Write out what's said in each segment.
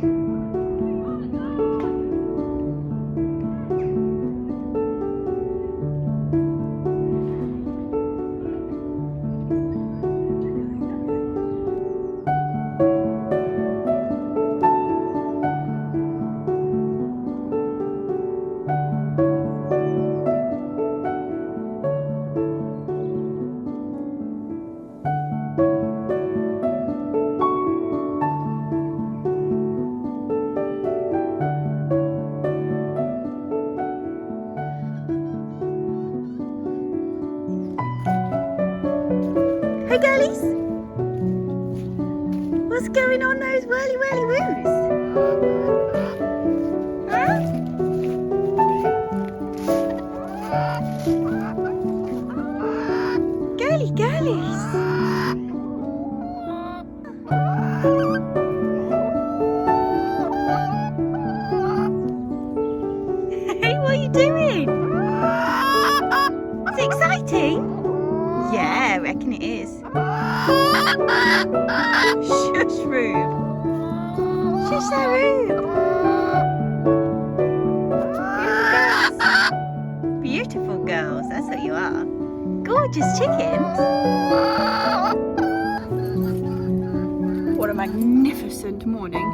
Hey girlies! What's going on those whirly whirly woos? Huh? Girly girlies! Hey, what are you doing? Is it exciting? Yeah, I reckon it is. Shush, Rube. Shush that, Rube. Beautiful girls, that's what you are. Gorgeous chickens. What a magnificent morning.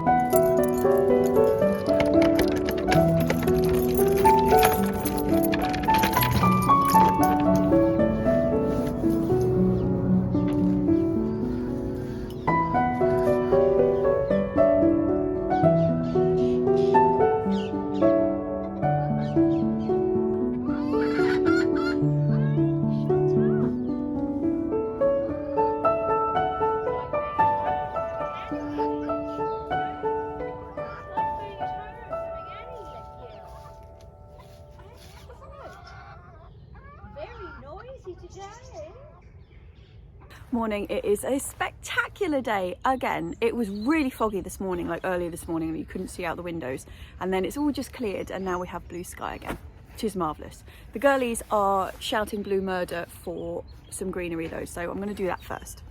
Morning, it is a spectacular day again. It was really foggy this morning, like earlier this morning, and you couldn't see out the windows, and then it's all just cleared and now we have blue sky again, which is marvellous. The girlies are shouting blue murder for some greenery though, so I'm going to do that first.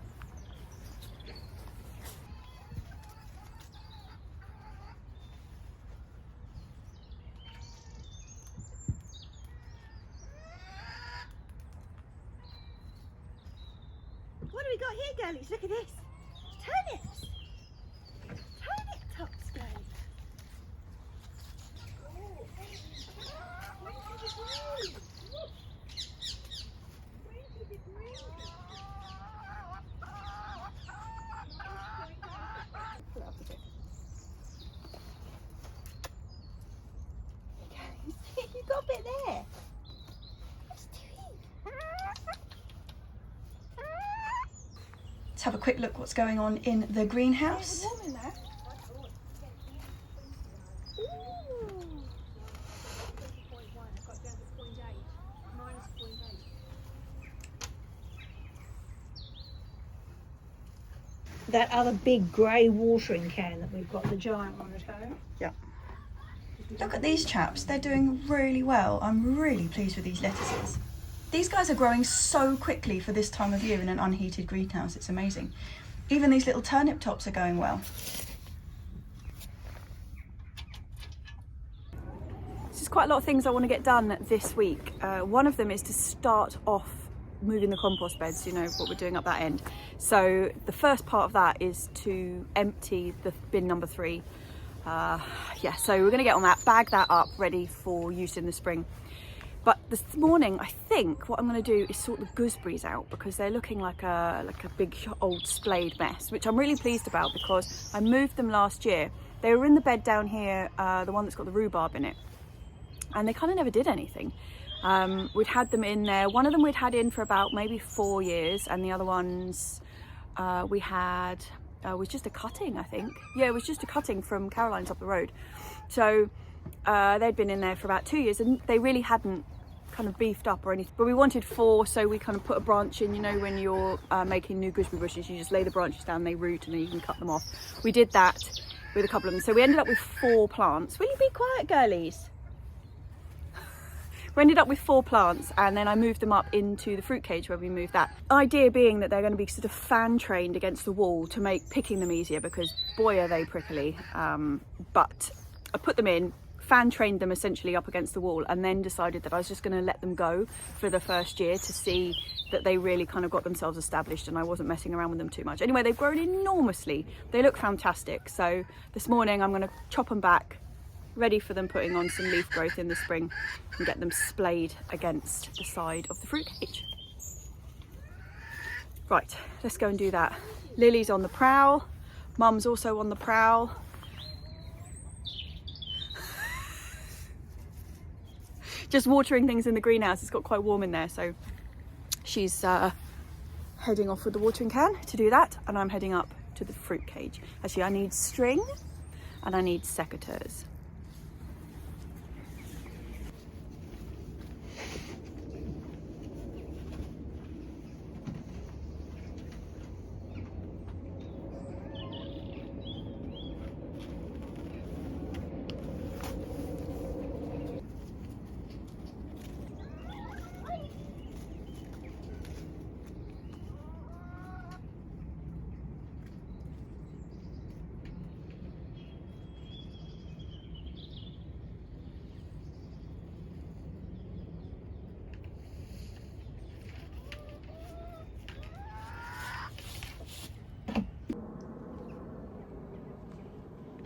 What do we got here, girlies? Look at this. Turnips. Turnip tops, girlies. Pull it up a bit. You've got a bit there. Let's do it. Let's have a quick look what's going on in the greenhouse. That other big grey watering can that we've got, the giant one at home. Yeah. Look at these chaps, they're doing really well. I'm really pleased with these lettuces. These guys are growing so quickly for this time of year in an unheated greenhouse, it's amazing. Even these little turnip tops are going well. There's quite a lot of things I want to get done this week. One of them is to start off moving the compost beds, you know, what we're doing up that end. So the first part of that is to empty the bin number 3. Yeah, so we're going to get on that, bag that up, ready for use in the spring. But this morning, I think what I'm going to do is sort the gooseberries out because they're looking like a big old splayed mess, which I'm really pleased about because I moved them last year. They were in the bed down here, the one that's got the rhubarb in it, and they kind of never did anything. We'd had them in there. One of them we'd had in for about maybe 4 years, and the other ones we had was just a cutting, I think. Yeah, it was just a cutting from Caroline's up the road. So they'd been in there for about 2 years, and they really hadn't kind of beefed up or anything. But we wanted 4, so we kind of put a branch in. You know, when you're making new gooseberry bushes, you just lay the branches down, they root, and then you can cut them off. We did that with a couple of them. So we ended up with 4 plants. Will you be quiet, girlies? We ended up with 4 plants, and then I moved them up into the fruit cage where we moved that. Idea being that they're going to be sort of fan trained against the wall to make picking them easier, because boy are they prickly. But I put them in, fan trained them essentially up against the wall, and then decided that I was just going to let them go for the first year to see that they really kind of got themselves established and I wasn't messing around with them too much. Anyway, they've grown enormously. They look fantastic. So this morning I'm going to chop them back, ready for them putting on some leaf growth in the spring, and get them splayed against the side of the fruit cage. Right, let's go and do that. Lily's on the prowl, Mum's also on the prowl. Just watering things in the greenhouse. It's got quite warm in there, so she's heading off with the watering can to do that, and I'm heading up to the fruit cage. Actually, I need string and I need secateurs.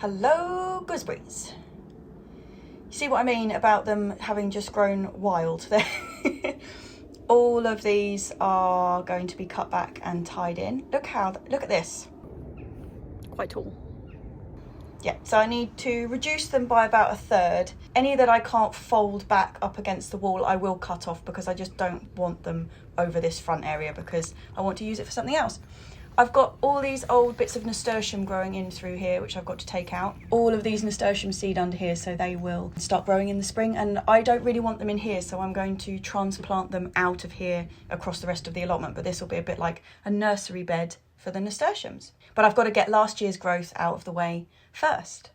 Hello, gooseberries. You see what I mean about them having just grown wild? All of these are going to be cut back and tied in. Look at this. Quite tall. Yeah, so I need to reduce them by about 1/3. Any that I can't fold back up against the wall, I will cut off, because I just don't want them over this front area, because I want to use it for something else. I've got all these old bits of nasturtium growing in through here, which I've got to take out. All of these nasturtium seed under here, so they will start growing in the spring, and I don't really want them in here, so I'm going to transplant them out of here across the rest of the allotment, but this will be a bit like a nursery bed for the nasturtiums. But I've got to get last year's growth out of the way first.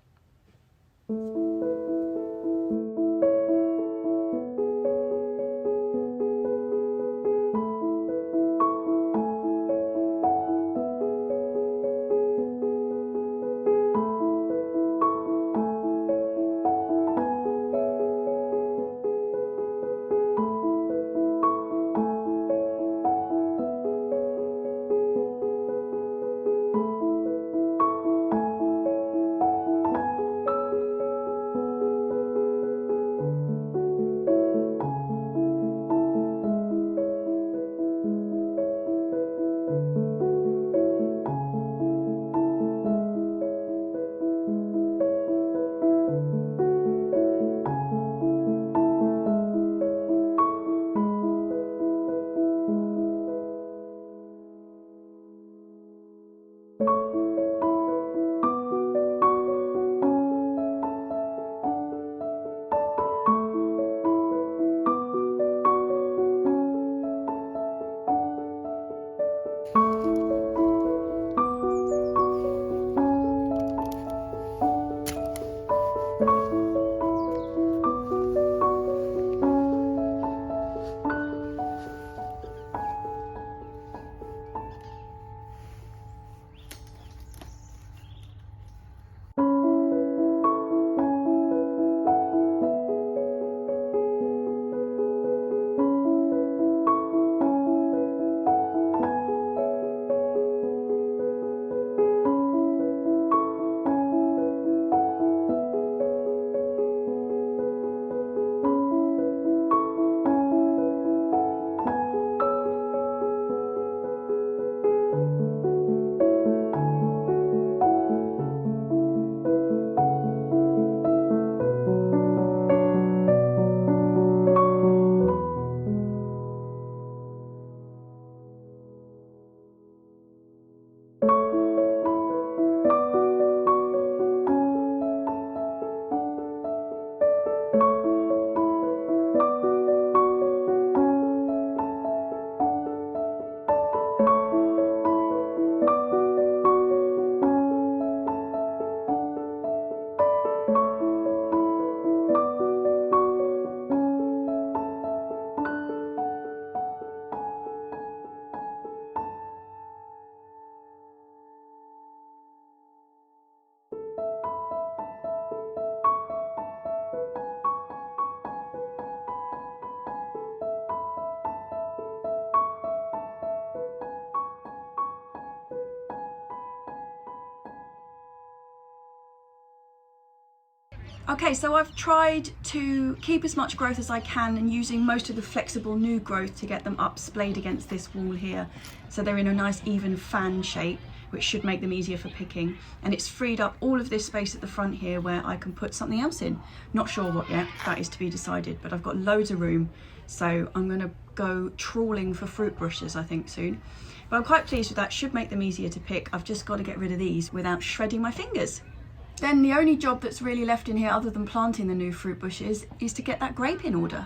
Okay, so I've tried to keep as much growth as I can and using most of the flexible new growth to get them up splayed against this wall here. So they're in a nice even fan shape, which should make them easier for picking. And it's freed up all of this space at the front here where I can put something else in. Not sure what yet, that is to be decided, but I've got loads of room. So I'm gonna go trawling for fruit bushes, I think, soon. But I'm quite pleased with that, should make them easier to pick. I've just got to get rid of these without shredding my fingers. Then the only job that's really left in here other than planting the new fruit bushes is to get that grape in order.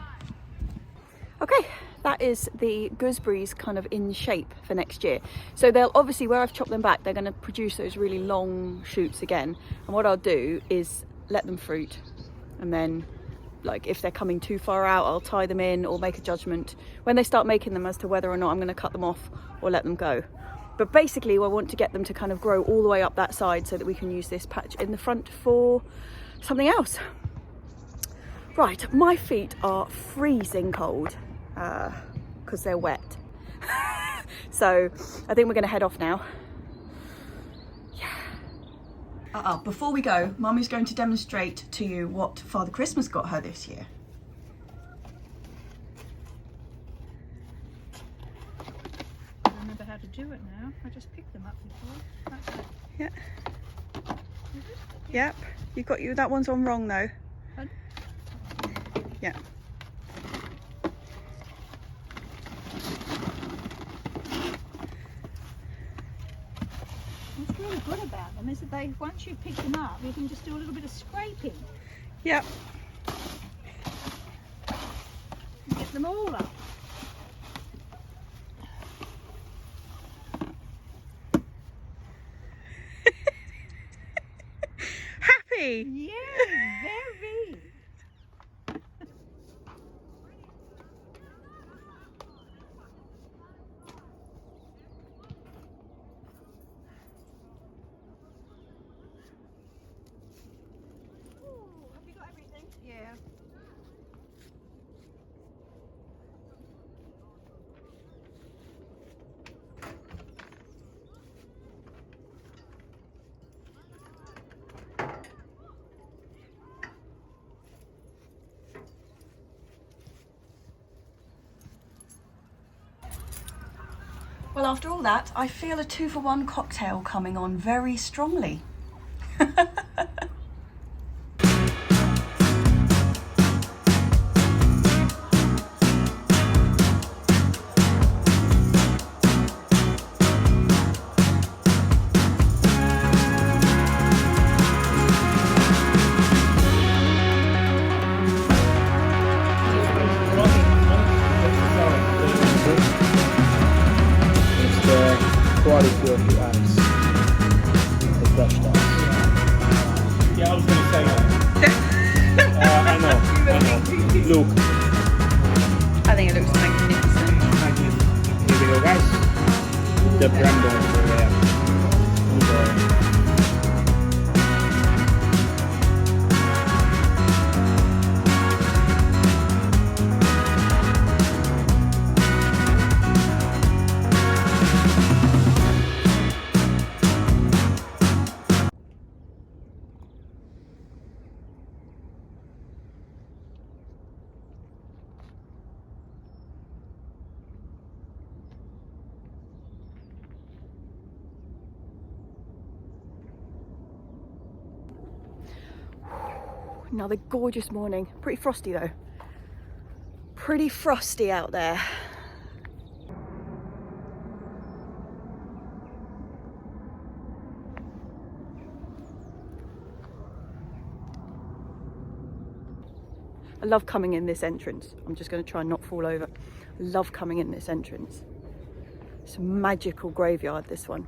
Okay, that is the gooseberries kind of in shape for next year. So they'll obviously, where I've chopped them back, they're going to produce those really long shoots again. And what I'll do is let them fruit, and then like if they're coming too far out, I'll tie them in or make a judgment when they start making them as to whether or not I'm going to cut them off or let them go. But basically I want to get them to kind of grow all the way up that side so that we can use this patch in the front for something else. Right, my feet are freezing cold because they're wet. So I think we're going to head off now. Yeah. Before we go, Mummy's going to demonstrate to you what Father Christmas got her this year. How to do it now. I just picked them up before. That's it. Yeah. Is it? Yep. You've got you. That one's on wrong though. Pardon? Yeah. What's really good about them is that they, once you pick them up, you can just do a little bit of scraping. Yep. And get them all up. Happy. Yeah, very. Have you got everything? Yeah. Well, after all that, I feel a 2-for-1 cocktail coming on very strongly. Quality of the ice, the crushed ice. Yeah, I was going to say that. I know. Look. I think it looks magnificent. Here we go, guys. The brambles are there. Enjoy. Another gorgeous morning. Pretty frosty though. Pretty frosty out there. I love coming in this entrance. I'm just going to try and not fall over. I love coming in this entrance. It's a magical graveyard, this one.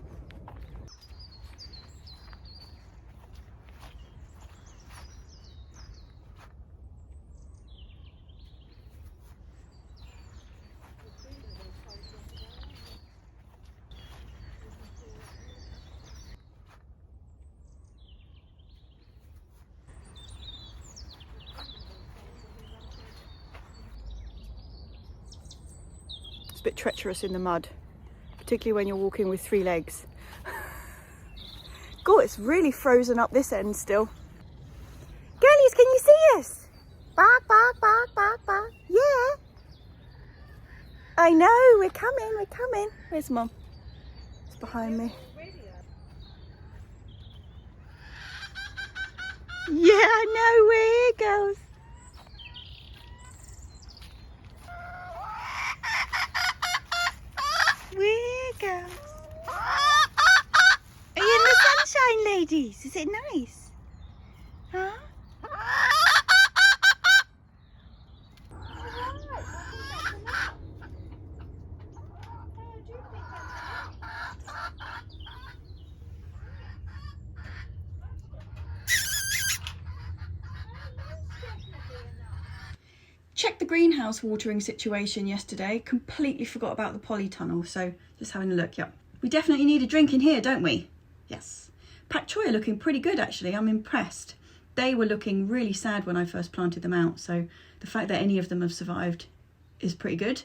It's a bit treacherous in the mud, particularly when you're walking with 3 legs. God, it's really frozen up this end still. Girlies, can you see us? Bark, bark, bark, bark, bark. Yeah. I know, we're coming, we're coming. Where's Mum? It's behind me. Yeah, I know, we're here, girls. We're girls. Are you in the sunshine, ladies? Is it nice? Huh? Checked the greenhouse watering situation yesterday. Completely forgot about the polytunnel, so just having a look. Yep. We definitely need a drink in here, don't we? Yes. Pak Choi are looking pretty good, actually. I'm impressed. They were looking really sad when I first planted them out, so the fact that any of them have survived is pretty good.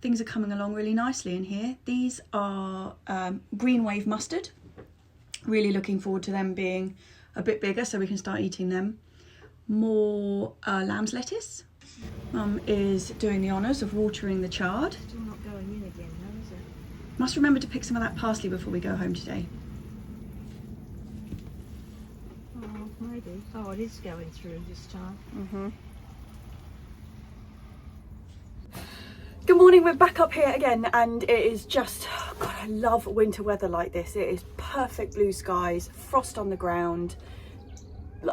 Things are coming along really nicely in here. These are green wave mustard. Really looking forward to them being a bit bigger so we can start eating them. More lamb's lettuce. Mum is doing the honours of watering the chard. Still not going in again, though, is it? Must remember to pick some of that parsley before we go home today. Oh, maybe. Oh, it is going through this time. Good morning, we're back up here again, and it is just, God, I love winter weather like this. It is perfect blue skies, frost on the ground,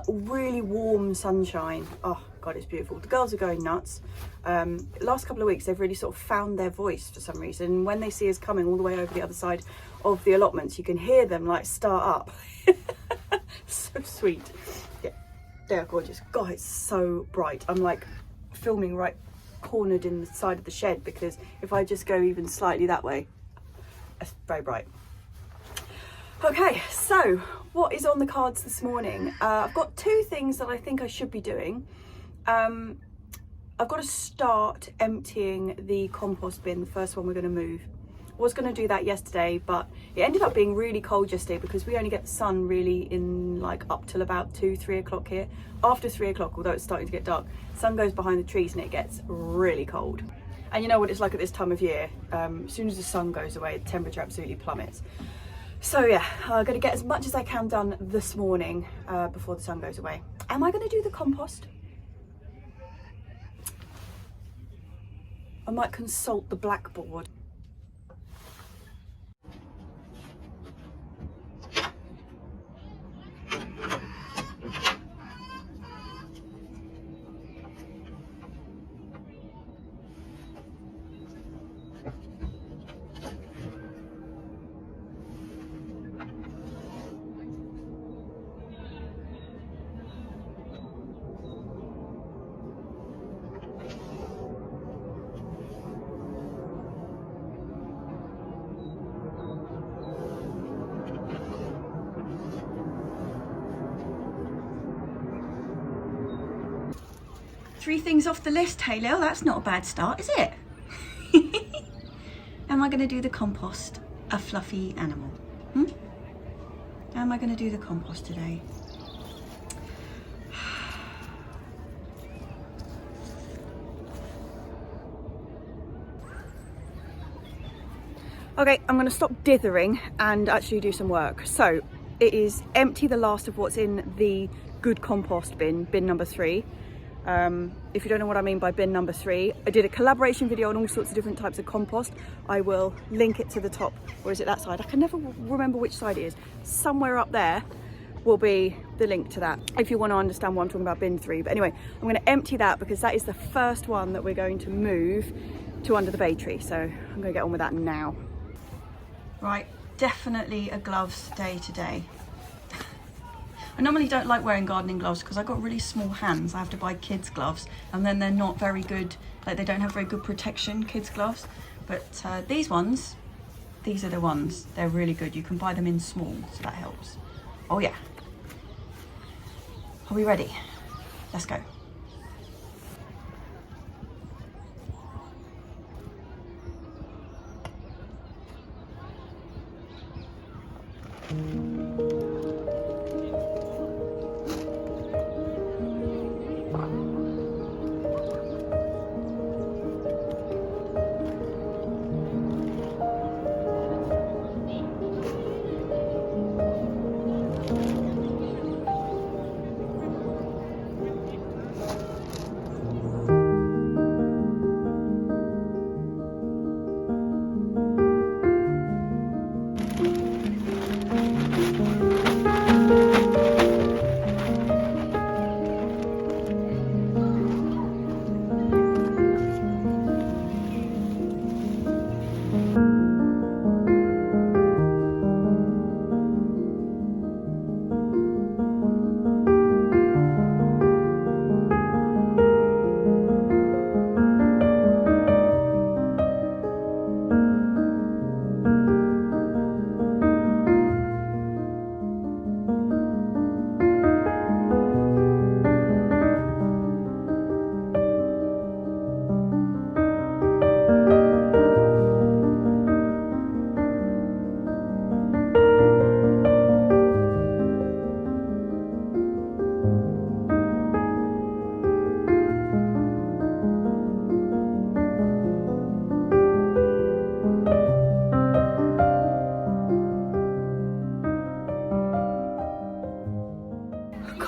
really warm sunshine. Oh God, it's beautiful. The girls are going nuts. Last couple of weeks they've really sort of found their voice for some reason. When they see us coming all the way over the other side of the allotments, you can hear them like start up. So sweet. Yeah, they are gorgeous. God, it's so bright. I'm like filming right cornered in the side of the shed because if I just go even slightly that way, it's very bright. Okay, so what is on the cards this morning? I've got two things that I think I should be doing. I've got to start emptying the compost bin, the first one we're going to move. I was going to do that yesterday, but it ended up being really cold yesterday because we only get the sun really in like up till about 2-3 o'clock here. After 3 o'clock, although it's starting to get dark, sun goes behind the trees and it gets really cold. And you know what it's like at this time of year. As soon as the sun goes away, the temperature absolutely plummets. So yeah, I'm going to get as much as I can done this morning before the sun goes away. Am I going to do the compost? I might consult the blackboard. Three things off the list, hey Lil, that's not a bad start, is it? Am I going to do the compost? A fluffy animal. Am I going to do the compost today? Okay, I'm going to stop dithering and actually do some work. So it is empty the last of what's in the good compost bin, bin number 3. If you don't know what I mean by bin number 3, I did a collaboration video on all sorts of different types of compost. I will link it to the top, or is it that side? I can never remember which side it is. Somewhere up there will be the link to that, if you want to understand what I'm talking about bin 3. But anyway, I'm going to empty that because that is the first one that we're going to move to under the bay tree. So I'm going to get on with that now. Right, definitely a gloves day today. I normally don't like wearing gardening gloves because I've got really small hands. I have to buy kids gloves and then they're not very good, like they don't have very good protection, kids gloves. But these ones, these are the ones. They're really good. You can buy them in small, so that helps. Oh yeah. Are we ready? Let's go.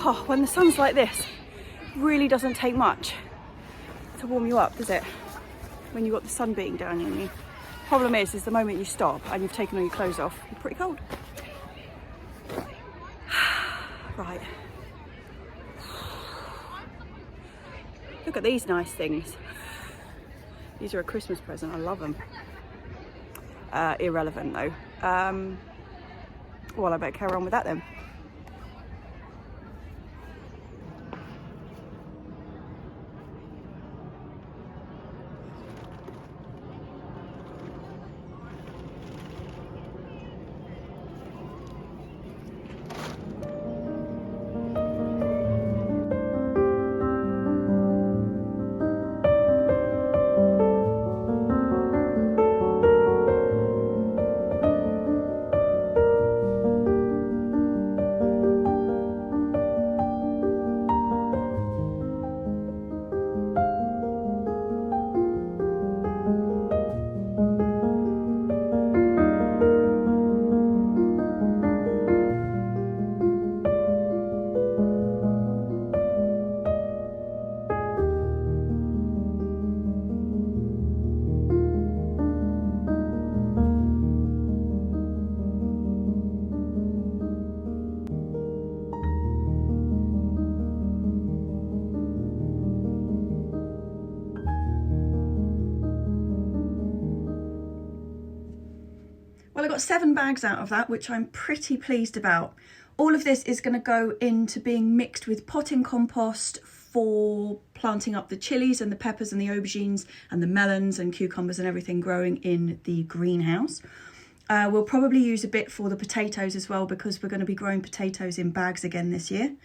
God, when the sun's like this, it really doesn't take much to warm you up, does it? When you've got the sun beating down on you. Problem is the moment you stop and you've taken all your clothes off, you're pretty cold. Right. Look at these nice things. These are a Christmas present, I love them. Irrelevant though. Well, I better carry on with that then. Well, I got 7 bags out of that, which I'm pretty pleased about. All of this is going to go into being mixed with potting compost for planting up the chilies and the peppers and the aubergines and the melons and cucumbers and everything growing in the greenhouse. We'll probably use a bit for the potatoes as well, because we're going to be growing potatoes in bags again this year.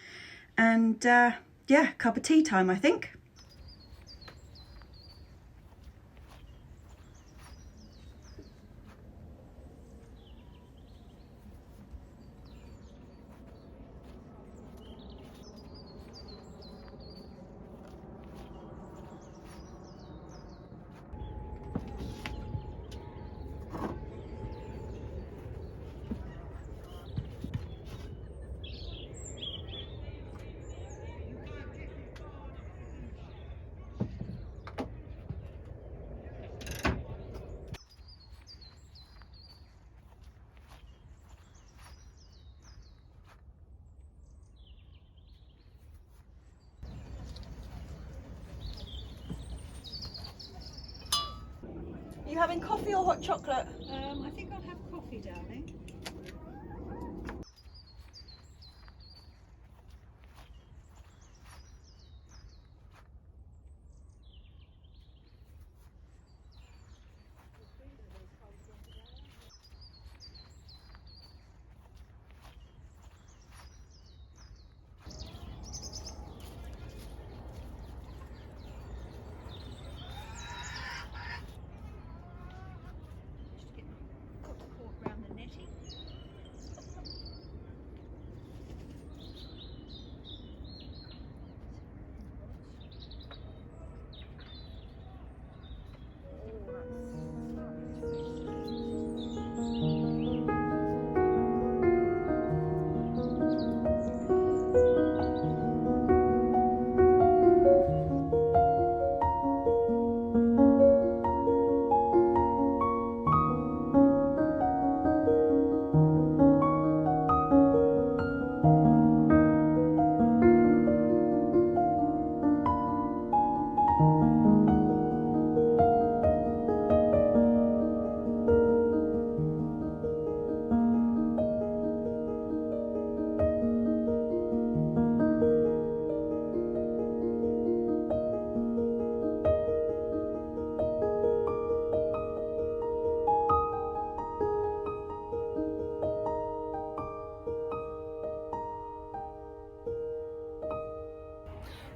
And yeah, cup of tea time, I think. You having coffee or hot chocolate? I think I'll have coffee, darling.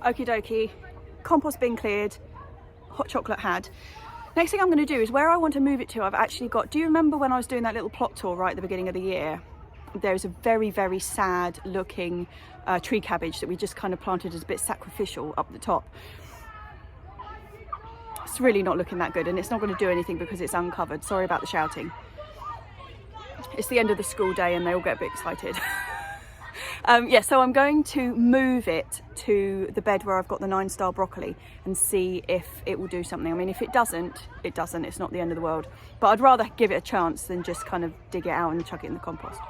Okie dokie, compost bin cleared, hot chocolate had. Next thing I'm going to do is where I want to move it to, I've actually got, do you remember when I was doing that little plot tour right at the beginning of the year? There's a very, very sad looking tree cabbage that we just kind of planted as a bit sacrificial up the top. It's really not looking that good, and it's not going to do anything because it's uncovered. Sorry about the shouting. It's the end of the school day and they all get a bit excited. Yeah, so I'm going to move it to the bed where I've got the 9-star broccoli and see if it will do something. I mean, if it doesn't, it doesn't. It's not the end of the world. But I'd rather give it a chance than just kind of dig it out and chuck it in the compost.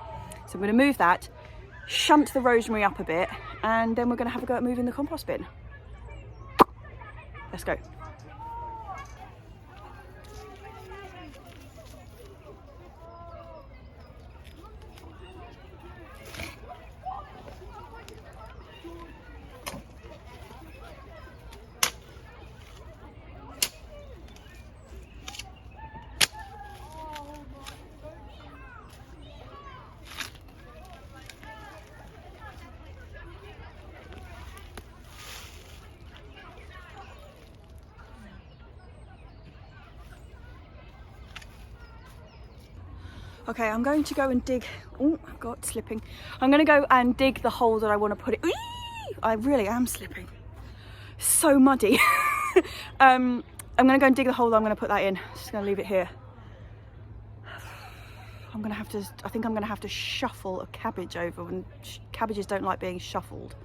So I'm going to move that, shunt the rosemary up a bit, and then we're going to have a go at moving the compost bin. Let's go. Okay, I'm going to go and dig. Oh, God, slipping. I'm going to go and dig the hole that I want to put it. Eee! I really am slipping. So muddy. I'm going to go and dig the hole that I'm going to put that in. Just going to leave it here. I'm going to have to. I think I'm going to have to shuffle a cabbage over, and cabbages don't like being shuffled.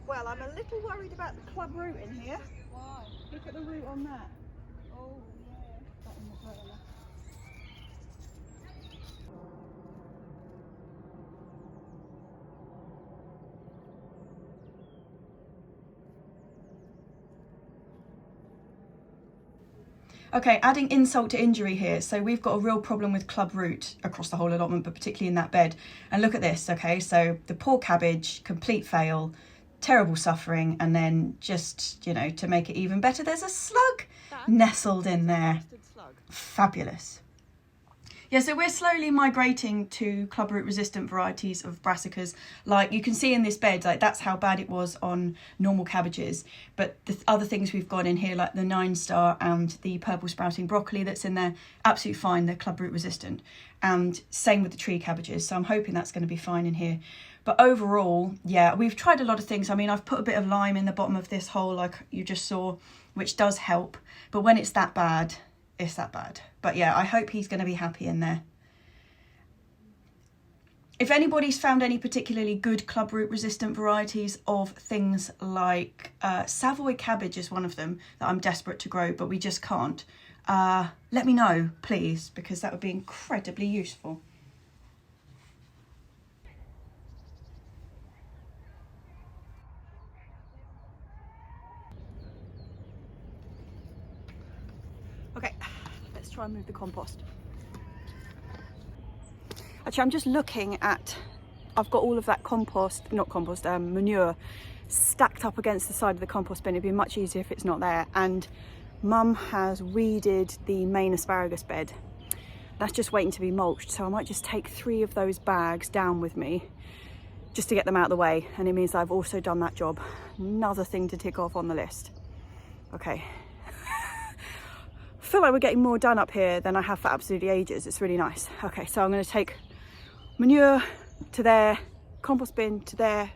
Well, I'm a little worried about the club root in here. Why? Look at the root on that. Oh, yeah. That one was right enough. Okay, adding insult to injury here. So we've got a real problem with club root across the whole allotment, but particularly in that bed. And look at this, okay? So the poor cabbage, complete fail, terrible suffering, and then just, you know, to make it even better, there's a slug nestled in there. Fabulous. Yeah, so we're slowly migrating to clubroot resistant varieties of brassicas. Like you can see in this bed, like that's how bad it was on normal cabbages. But the other things we've got in here, like the 9-star and the purple sprouting broccoli that's in there, absolutely fine. They're clubroot resistant. And same with the tree cabbages. So I'm hoping that's going to be fine in here. But overall, yeah, we've tried a lot of things. I mean, I've put a bit of lime in the bottom of this hole, like you just saw, which does help. But when it's that bad, it's that bad. But yeah, I hope he's going to be happy in there. If anybody's found any particularly good clubroot resistant varieties of things like Savoy cabbage is one of them that I'm desperate to grow, but we just can't. Let me know, please, because that would be incredibly useful. Okay, let's try and move the compost. Actually, I'm just looking at, I've got all of that manure stacked up against the side of the compost bin. It'd be much easier if it's not there. And Mum has weeded the main asparagus bed. That's just waiting to be mulched. So I might just take 3 of those bags down with me just to get them out of the way. And it means I've also done that job. Another thing to tick off on the list. Okay. I feel like we're getting more done up here than I have for absolutely ages. It's really nice. Okay, so I'm going to take manure to there, compost bin to there,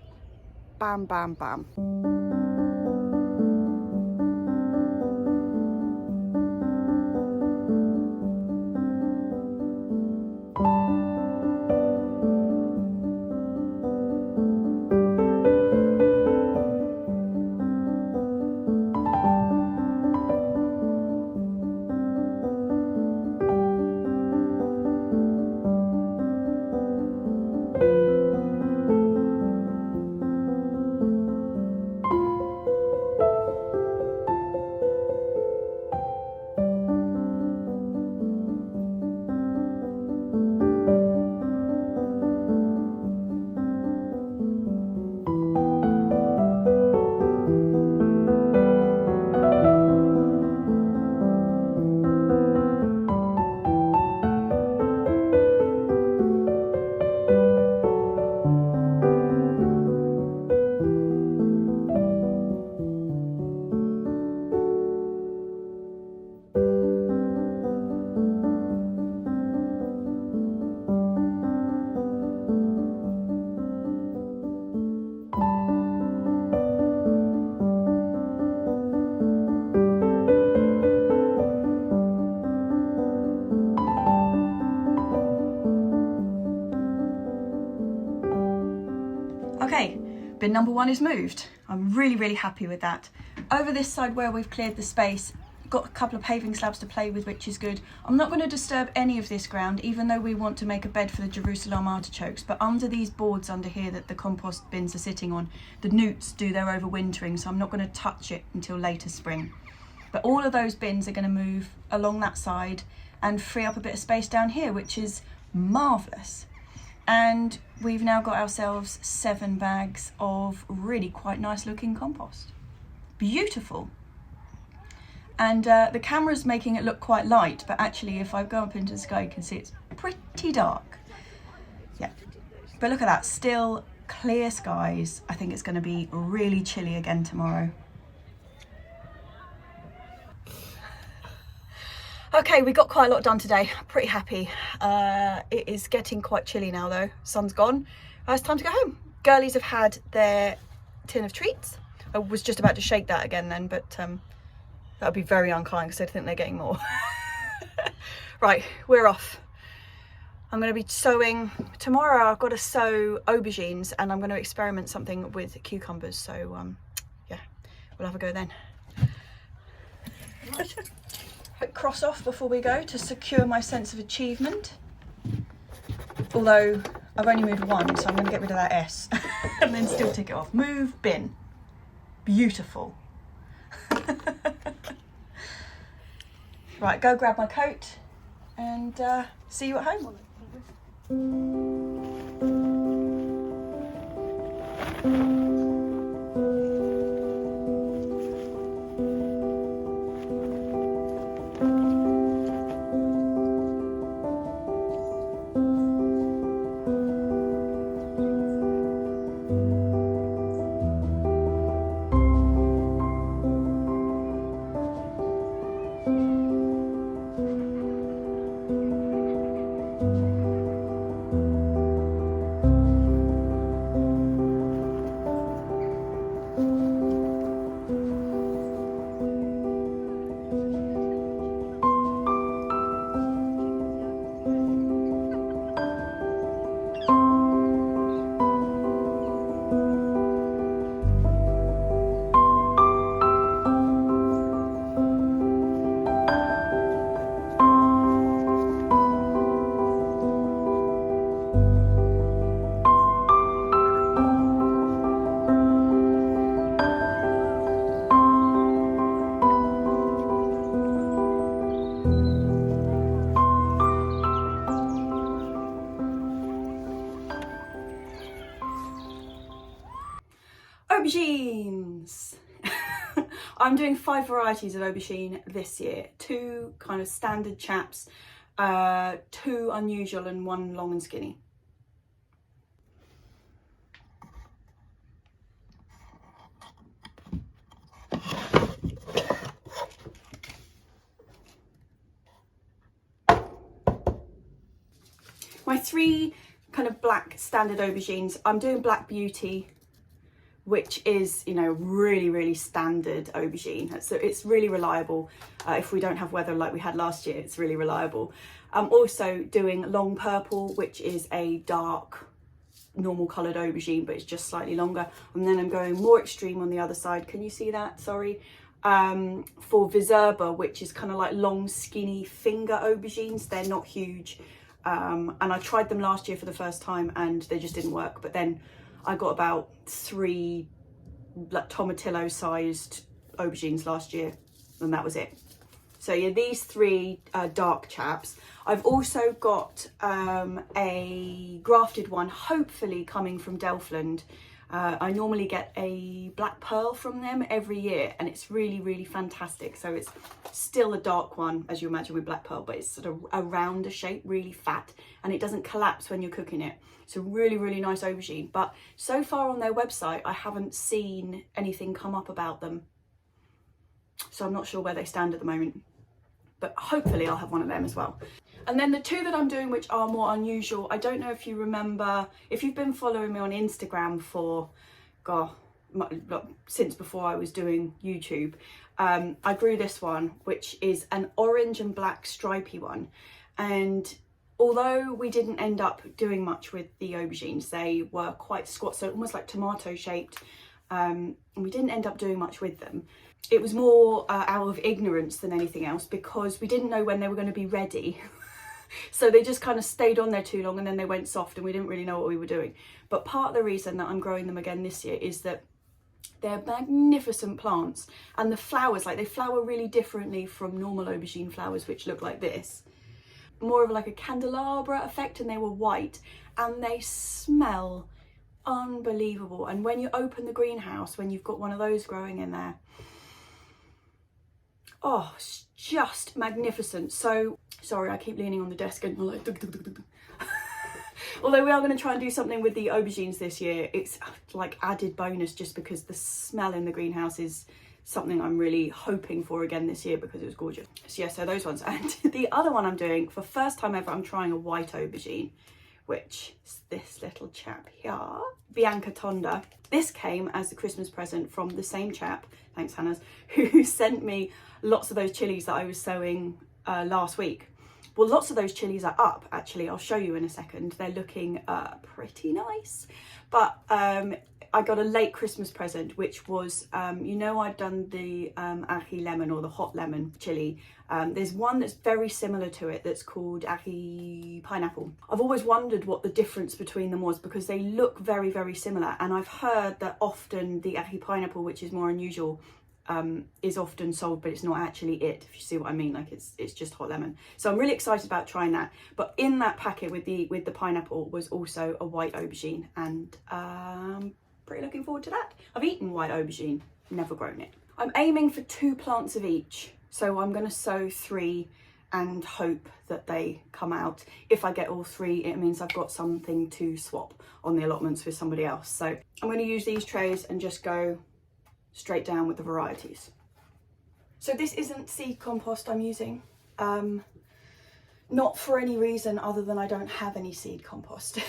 bam, bam, bam. bin number 1 is moved. I'm really, really happy with that. Over this side where we've cleared the space, got a couple of paving slabs to play with, which is good. I'm not going to disturb any of this ground, even though we want to make a bed for the Jerusalem artichokes, but under these boards under here that the compost bins are sitting on, the newts do their overwintering, so I'm not going to touch it until later spring. But all of those bins are going to move along that side and free up a bit of space down here, which is marvellous. And we've now got ourselves 7 bags of really quite nice looking compost. Beautiful. And the camera's making it look quite light, but actually if I go up into the sky, you can see it's pretty dark. Yeah, but look at that, still clear skies. I think it's going to be really chilly again tomorrow. Okay, we got quite a lot done today. Pretty happy. It is getting quite chilly now though. Sun's gone. It's time to go home. Girlies have had their tin of treats. I was just about to shake that again then, but that would be very unkind because I think they're getting more. Right, we're off. I'm going to be sowing tomorrow. I've got to sow aubergines and I'm going to experiment something with cucumbers. So yeah, we'll have a go then. Cross off before we go to secure my sense of achievement. Although I've only moved 1, so I'm going to get rid of that S and then still tick it off. Move bin. Beautiful. Right, go grab my coat and see you at home. Aubergines! I'm doing 5 varieties of aubergine this year. 2 kind of standard chaps, 2 unusual and 1 long and skinny. My 3 kind of black standard aubergines, I'm doing Black Beauty, which is, you know, really standard aubergine. So it's really reliable. If we don't have weather like we had last year, it's really reliable. I'm also doing Long Purple, which is a dark, normal coloured aubergine, but it's just slightly longer. And then I'm going more extreme on the other side. Can you see that? Sorry. For Viserba, which is kind of like long, skinny finger aubergines. They're not huge. And I tried them last year for the first time and they just didn't work. But then I got about 3 like tomatillo sized aubergines last year and that was it. So yeah, these 3 dark chaps. I've also got a grafted one, hopefully coming from Delftland. I normally get a black pearl from them every year and it's really fantastic. So it's still a dark one, as you imagine with black pearl, but it's sort of a rounder shape, really fat, and it doesn't collapse when you're cooking it. So really nice aubergine. But so far on their website, I haven't seen anything come up about them. So I'm not sure where they stand at the moment, but hopefully I'll have one of them as well. And then the 2 that I'm doing, which are more unusual, I don't know if you remember, if you've been following me on Instagram for, since before I was doing YouTube, I grew this one, which is an orange and black stripy one. And Although we didn't end up doing much with the aubergines, they were quite squat, so almost like tomato shaped, and we didn't end up doing much with them. It was more out of ignorance than anything else, because we didn't know when they were going to be ready. So they just kind of stayed on there too long, and then they went soft and we didn't really know what we were doing. But part of the reason that I'm growing them again this year is that they're magnificent plants, and the flowers, like, they flower really differently from normal aubergine flowers, which look like this. More of like a candelabra effect, and they were white, and they smell unbelievable. And when you open the greenhouse, when you've got one of those growing in there, oh, it's just magnificent. So sorry, I keep leaning on the desk and like although we are going to try and do something with the aubergines this year, it's like added bonus just because the smell in the greenhouse is something I'm really hoping for again this year, because it was gorgeous. So yeah, so those ones. And the other one I'm doing, for first time ever, I'm trying a white aubergine, which is this little chap here, Bianca Tonda. This came as a Christmas present from the same chap, thanks Hannah's, who sent me lots of those chilies that I was sowing last week. Well, lots of those chilies are up, actually. I'll show you in a second. They're looking pretty nice. But I got a late Christmas present, which was, you know, I'd done the ají lemon, or the hot lemon chili. There's one that's very similar to it that's called ají pineapple. I've always wondered what the difference between them was, because they look very, very similar. And I've heard that often the ají pineapple, which is more unusual, is often sold, but it's not actually it, if you see what I mean. Like, it's just hot lemon. So I'm really excited about trying that. But in that packet with the pineapple was also a white aubergine, and pretty looking forward to that. I've eaten white aubergine, never grown it. I'm aiming for 2 plants of each, so I'm going to sow 3 and hope that they come out. If I get all 3, it means I've got something to swap on the allotments with somebody else. So I'm going to use these trays and just go straight down with the varieties. So this isn't seed compost I'm using, not for any reason other than I don't have any seed compost.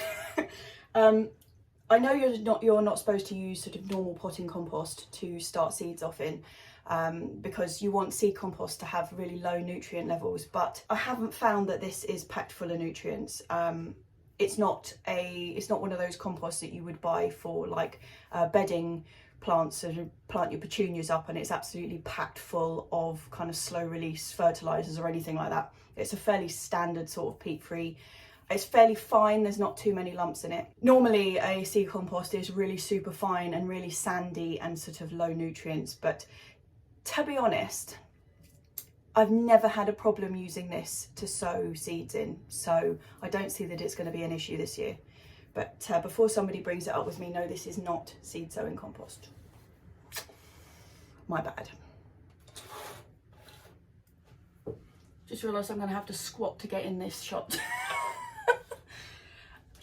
I know you're not supposed to use sort of normal potting compost to start seeds off in, because you want seed compost to have really low nutrient levels, but I haven't found that this is packed full of nutrients. It's not one of those composts that you would buy for like bedding plants, and plant your petunias up and it's absolutely packed full of kind of slow release fertilizers or anything like that. It's a fairly standard sort of peat free. It's fairly fine, there's not too many lumps in it. Normally a seed compost is really super fine and really sandy and sort of low nutrients, but to be honest, I've never had a problem using this to sow seeds in, so I don't see that it's going to be an issue this year. But before somebody brings it up with me, no, this is not seed sowing compost. My bad. Just realised I'm going to have to squat to get in this shot.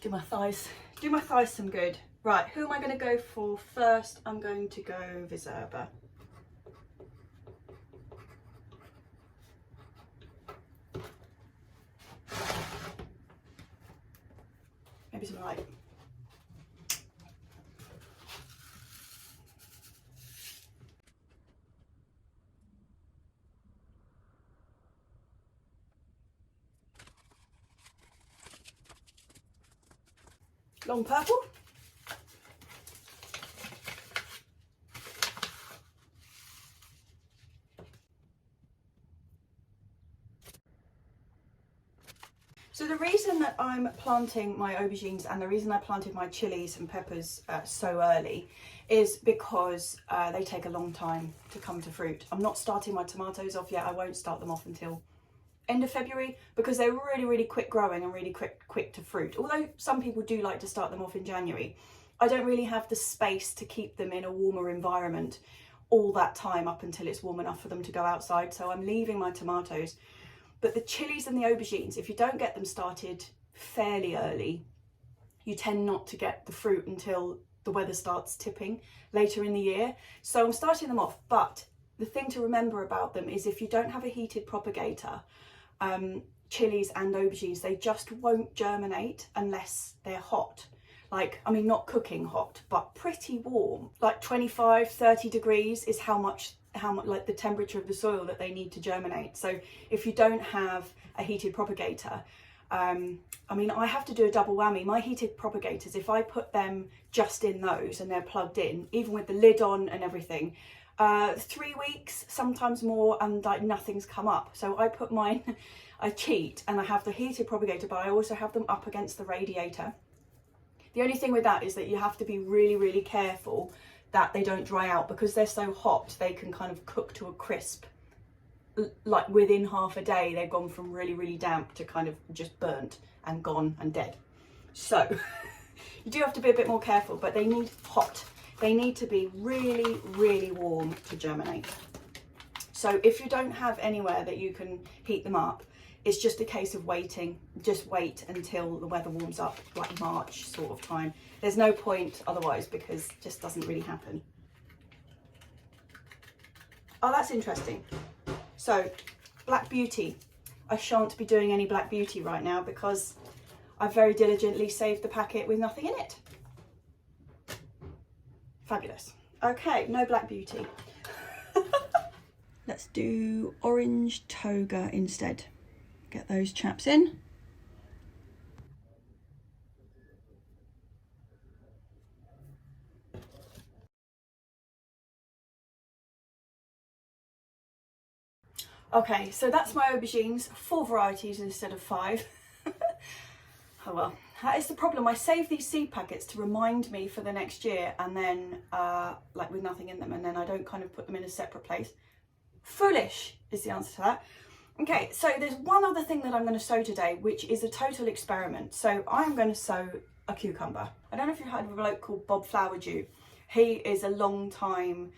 do my thighs some good. Right, who am I going to go for first? I'm going to go Gooseberry. Maybe some light. Long purple. So the reason that I'm planting my aubergines and the reason I planted my chilies and peppers so early is because they take a long time to come to fruit. I'm not starting my tomatoes off yet. I won't start them off until end of February because they're really, really quick growing and really quick to fruit. Although some people do like to start them off in January. I don't really have the space to keep them in a warmer environment all that time up until it's warm enough for them to go outside. So I'm leaving my tomatoes. But the chilies and the aubergines, if you don't get them started fairly early, you tend not to get the fruit until the weather starts tipping later in the year. So I'm starting them off, but the thing to remember about them is if you don't have a heated propagator, chilies and aubergines, they just won't germinate unless they're hot. Like, I mean, not cooking hot, but pretty warm. Like 25, 30 degrees is how much like the temperature of the soil that they need to germinate. So if you don't have a heated propagator, I mean, I have to do a double whammy. My heated propagators, if I put them just in those and they're plugged in, even with the lid on and everything, 3 weeks, sometimes more, and like nothing's come up. So I put mine, I cheat, and I have the heated propagator, but I also have them up against the radiator. The only thing with that is that you have to be really, really careful that they don't dry out, because they're so hot, they can kind of cook to a crisp. Like within half a day, they've gone from really, really damp to kind of just burnt and gone and dead. So you do have to be a bit more careful, but they need hot. They need to be really, really warm to germinate. So if you don't have anywhere that you can heat them up, it's just a case of waiting. Just wait until the weather warms up, like March sort of time. There's no point otherwise, because it just doesn't really happen. Oh, that's interesting. So, Black Beauty. I shan't be doing any Black Beauty right now because I've very diligently saved the packet with nothing in it. Fabulous. Okay, no Black Beauty. Let's do Orange Toga instead. Get those chaps in. Okay, so that's my aubergines, 4 varieties instead of 5. Oh well, that is the problem. I save these seed packets to remind me for the next year, and then like with nothing in them, and then I don't kind of put them in a separate place. Foolish is the answer to that. Okay, so there's one other thing that I'm going to sow today, which is a total experiment. So I'm going to sow a cucumber. I don't know if you've heard of a bloke called Bob Flowerdew. He is a long time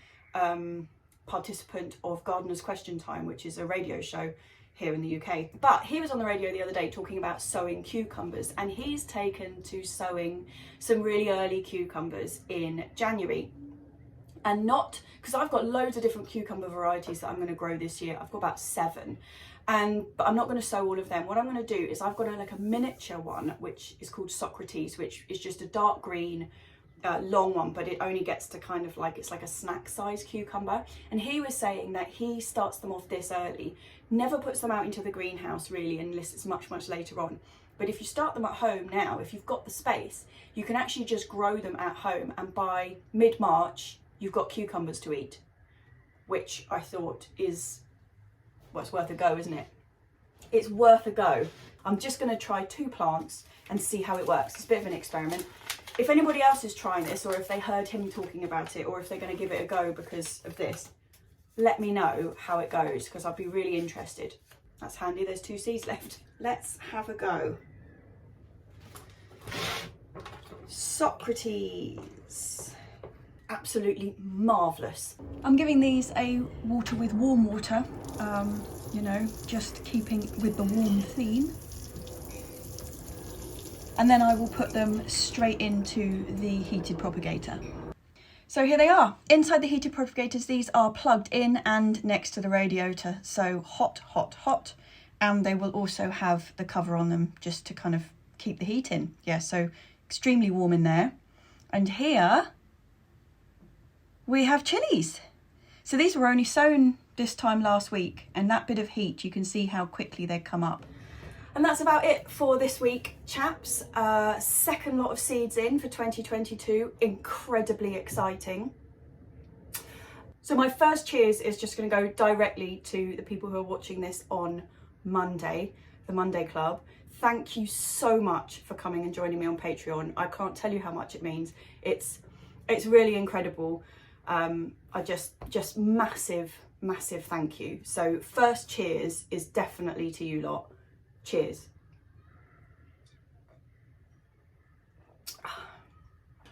participant of Gardener's Question Time, which is a radio show here in the UK. But he was on the radio the other day talking about sowing cucumbers, and he's taken to sowing some really early cucumbers in January. And not, because I've got loads of different cucumber varieties that I'm going to grow this year. I've got about 7. But I'm not going to sow all of them. What I'm going to do is I've got like a miniature one, which is called Socrates, which is just a dark green, long one, but it only gets to kind of like, it's like a snack size cucumber. And he was saying that he starts them off this early, never puts them out into the greenhouse really, unless it's much, much later on. But if you start them at home now, if you've got the space, you can actually just grow them at home, and by mid-March, you've got cucumbers to eat, which I thought is, well, it's worth a go, isn't it? It's worth a go. I'm just going to try 2 plants and see how it works. It's a bit of an experiment. If anybody else is trying this, or if they heard him talking about it, or if they're going to give it a go because of this, let me know how it goes, because I'd be really interested. That's handy, there's 2 seeds left. Let's have a go. Socrates. Absolutely marvellous. I'm giving these a water with warm water, you know, just keeping with the warm theme. And then I will put them straight into the heated propagator. So here they are. Inside the heated propagators, these are plugged in and next to the radiator. So hot, hot, hot. And they will also have the cover on them just to kind of keep the heat in. Yeah, so extremely warm in there. And here we have chilies. So these were only sown this time last week, and that bit of heat, you can see how quickly they come up. And that's about it for this week, chaps. Second lot of seeds in for 2022, incredibly exciting. So my first cheers is just going to go directly to the people who are watching this on Monday, the Monday Club. Thank you so much for coming and joining me on Patreon. I can't tell you how much it means. It's really incredible. I just massive thank you. So first cheers is definitely to you lot. Cheers.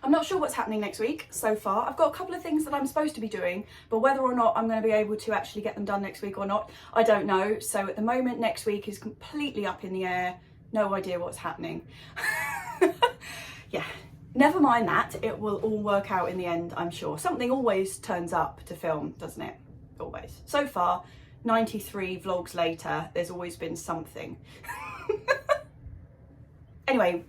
I'm not sure what's happening next week so far. I've got a couple of things that I'm supposed to be doing, but whether or not I'm going to be able to actually get them done next week or not, I don't know. So at the moment, next week is completely up in the air. No idea what's happening. Yeah, never mind that. It will all work out in the end, I'm sure. Something always turns up to film, doesn't it? Always. So far, 93 vlogs later, there's always been something. Anyway,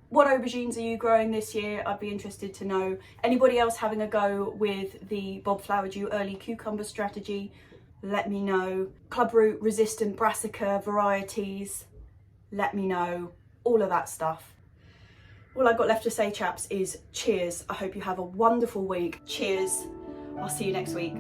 what aubergines are you growing this year? I'd be interested to know. Anybody else having a go with the Bob Flowerdew early cucumber strategy? Let me know. Clubroot resistant brassica varieties? let me know, all of that stuff. All I've got left to say, chaps, is cheers. I hope you have a wonderful week. Cheers. I'll see you next week.